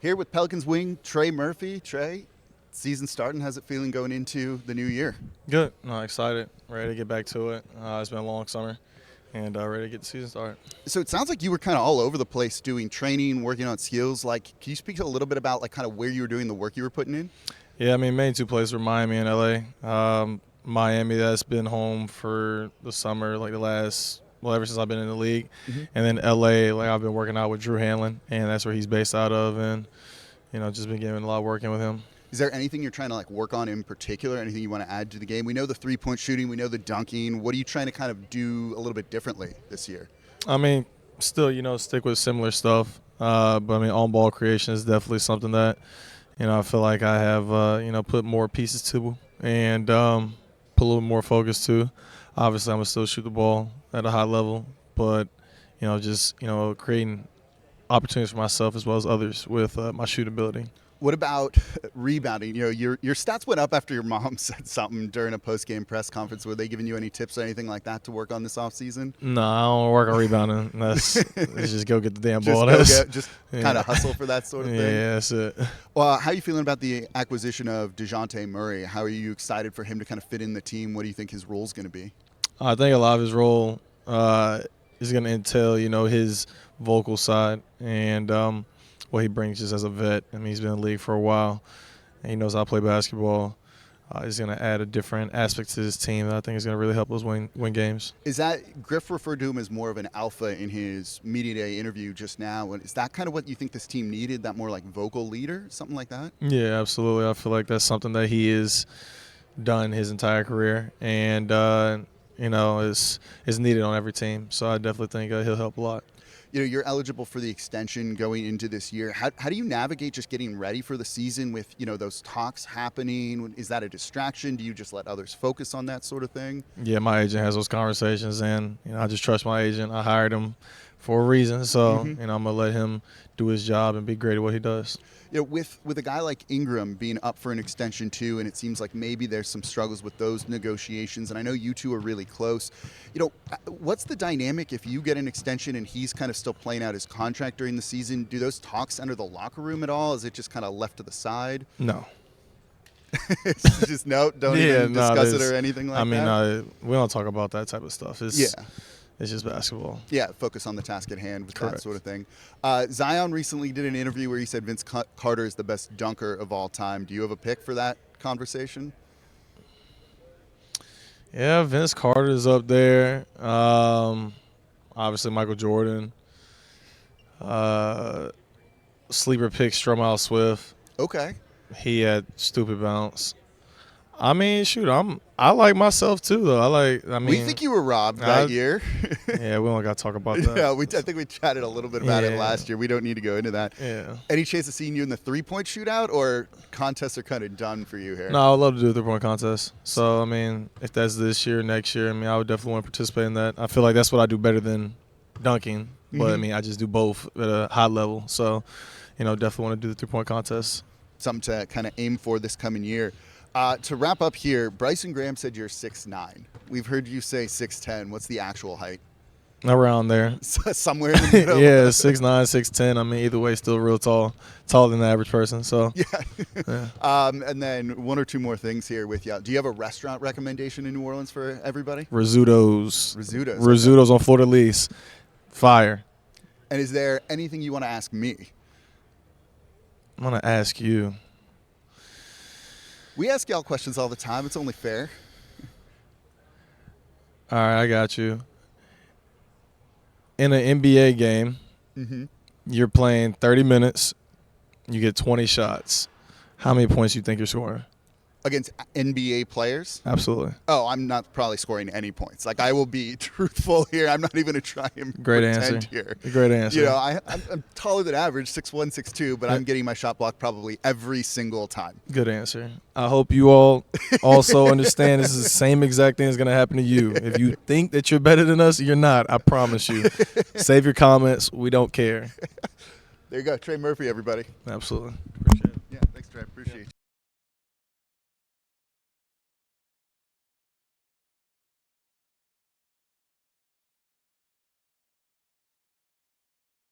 Here with Pelicans wing Trey Murphy. Trey, season starting. How's it feeling going into the new year? Good. No, excited. Ready to get back to it. It's been a long summer, and ready to get the season started. So it sounds like you were kind of all over the place doing training, working on skills. Like, can you speak a little bit about like kind of where you were doing the work you were putting in? Yeah, I mean, main two places were Miami and LA. Miami, that's been home for the summer, like ever since I've been in the league. Mm-hmm. And then LA, like I've been working out with Drew Hanlon, and that's where he's based out of, and just been getting a lot of working with him. Is there anything you're trying to like work on in particular? Anything you want to add to the game? We know the 3-point shooting, we know the dunking. What are you trying to kind of do a little bit differently this year? I mean, still, stick with similar stuff. But I mean, on-ball creation is definitely something that, I feel like I have, put more pieces to and put a little more focus to. Obviously, I'm going to still shoot the ball at a high level, but, creating opportunities for myself as well as others with my shoot ability. What about rebounding? Your stats went up after your mom said something during a post-game press conference. Were they giving you any tips or anything like that to work on this offseason? No, I don't work on rebounding. Let's just go get the damn ball. Just kind of hustle for that sort of thing? Yeah, that's it. Well, how are you feeling about the acquisition of DeJounte Murray? How are you excited for him to kind of fit in the team? What do you think his role is going to be? I think a lot of his role is going to entail, his vocal side and what he brings just as a vet. I mean, he's been in the league for a while, and he knows how to play basketball. He's going to add a different aspect to his team that I think is going to really help us win games. Is that Griff referred to him as more of an alpha in his media day interview just now? Is that kind of what you think this team needed, that more like vocal leader, something like that? Yeah, absolutely. I feel like that's something that he has done his entire career, and is needed on every team. So I definitely think he'll help a lot. You're eligible for the extension going into this year. How do you navigate just getting ready for the season with, those talks happening? Is that a distraction? Do you just let others focus on that sort of thing? Yeah, my agent has those conversations, and, I just trust my agent. I hired him for a reason, so, I'm going to let him do his job and be great at what he does. With a guy like Ingram being up for an extension too, and it seems like maybe there's some struggles with those negotiations, and I know you two are really close. What's the dynamic if you get an extension and he's kind of still playing out his contract during the season? Do those talks enter the locker room at all? Is it just kind of left to the side? No. It's just don't even discuss it or anything like that? We don't talk about that type of stuff. It's just basketball. Yeah, focus on the task at hand with Correct. That sort of thing. Zion recently did an interview where he said Vince Carter is the best dunker of all time. Do you have a pick for that conversation? Yeah, Vince Carter is up there. Obviously, Michael Jordan. Sleeper pick, Stromile Swift. Okay. He had stupid bounce. I mean, shoot, I like myself too, though. We think you were robbed that year. Yeah, we don't got to talk about that. Yeah, I think we chatted a little bit about it last year. We don't need to go into that. Yeah. Any chance of seeing you in the 3-point shootout, or contests are kind of done for you here? No, I would love to do a 3-point contest. So, if that's this year, next year, I would definitely want to participate in that. I feel like that's what I do better than dunking. But, I just do both at a high level. So, definitely want to do the 3-point contest. Something to kind of aim for this coming year. To wrap up here, Bryson Graham said you're 6'9". We've heard you say 6'10". What's the actual height? Around there. Somewhere in the middle. Yeah, 6'9", 6'10". Either way, still real tall. Taller than the average person. So. Yeah. And then one or two more things here with you. Do you have a restaurant recommendation in New Orleans for everybody? Rizzuto's. Rizzuto's on Florida Lease. Fire. And is there anything you want to ask me? I'm going to ask you. We ask y'all questions all the time. It's only fair. All right, I got you. In an NBA game, you're playing 30 minutes. You get 20 shots. How many points do you think you're scoring? Against NBA players? Absolutely. Oh, I'm not probably scoring any points. I will be truthful here. I'm not even going to try and pretend here. Great answer. I'm taller than average, 6'1", 6'2", but I'm getting my shot blocked probably every single time. Good answer. I hope you all also understand this is the same exact thing that's going to happen to you. If you think that you're better than us, you're not. I promise you. Save your comments. We don't care. There you go. Trey Murphy, everybody. Absolutely.